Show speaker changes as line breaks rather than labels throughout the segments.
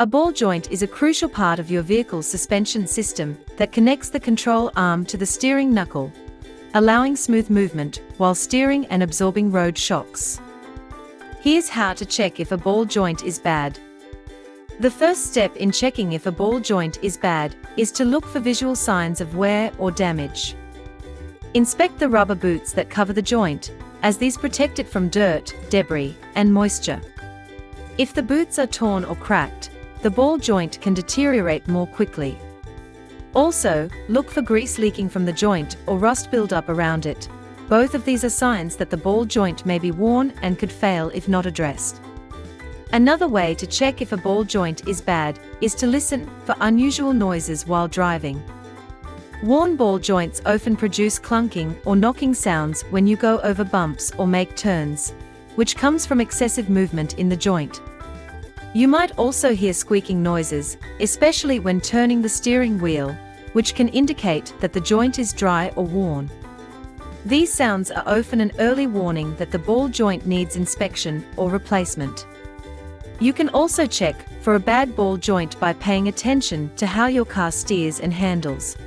A ball joint is a crucial part of your vehicle's suspension system that connects the control arm to the steering knuckle, allowing smooth movement while steering and absorbing road shocks. Here's how to check if a ball joint is bad. The first step in checking if a ball joint is bad is to look for visual signs of wear or damage. Inspect the rubber boots that cover the joint, as these protect it from dirt, debris, and moisture. If the boots are torn or cracked, the ball joint can deteriorate more quickly. Also, look for grease leaking from the joint or rust buildup around it. Both of these are signs that the ball joint may be worn and could fail if not addressed. Another way to check if a ball joint is bad is to listen for unusual noises while driving. Worn ball joints often produce clunking or knocking sounds when you go over bumps or make turns, which comes from excessive movement in the joint. You might also hear squeaking noises, especially when turning the steering wheel, which can indicate that the joint is dry or worn. These sounds are often an early warning that the ball joint needs inspection or replacement. You can also check for a bad ball joint by paying attention to how your car steers and handles.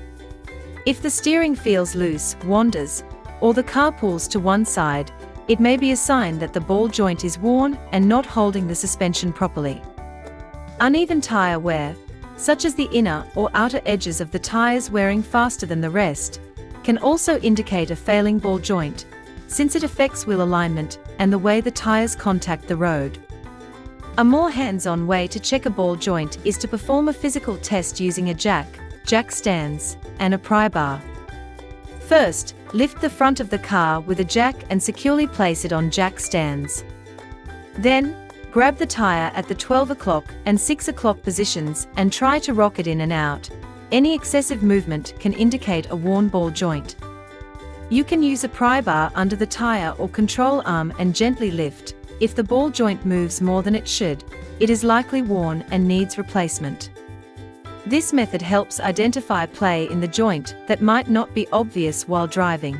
If the steering feels loose, wanders, or the car pulls to one side, it may be a sign that the ball joint is worn and not holding the suspension properly. Uneven tire wear, such as the inner or outer edges of the tires wearing faster than the rest, can also indicate a failing ball joint, since it affects wheel alignment and the way the tires contact the road. A more hands-on way to check a ball joint is to perform a physical test using a jack stands, and a pry bar. First, lift the front of the car with a jack and securely place it on jack stands. Then, grab the tire at the 12 o'clock and 6 o'clock positions and try to rock it in and out. Any excessive movement can indicate a worn ball joint. You can use a pry bar under the tire or control arm and gently lift. If the ball joint moves more than it should, it is likely worn and needs replacement. This method helps identify play in the joint that might not be obvious while driving.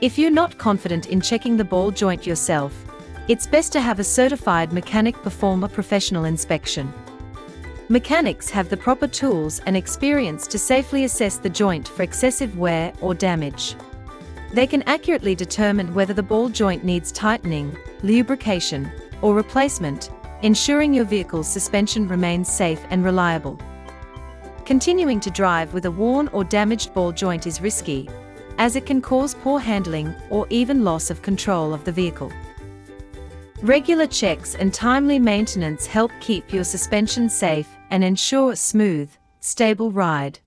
If you're not confident in checking the ball joint yourself, it's best to have a certified mechanic perform a professional inspection. Mechanics have the proper tools and experience to safely assess the joint for excessive wear or damage. They can accurately determine whether the ball joint needs tightening, lubrication, or replacement, ensuring your vehicle's suspension remains safe and reliable. Continuing to drive with a worn or damaged ball joint is risky, as it can cause poor handling or even loss of control of the vehicle. Regular checks and timely maintenance help keep your suspension safe and ensure a smooth, stable ride.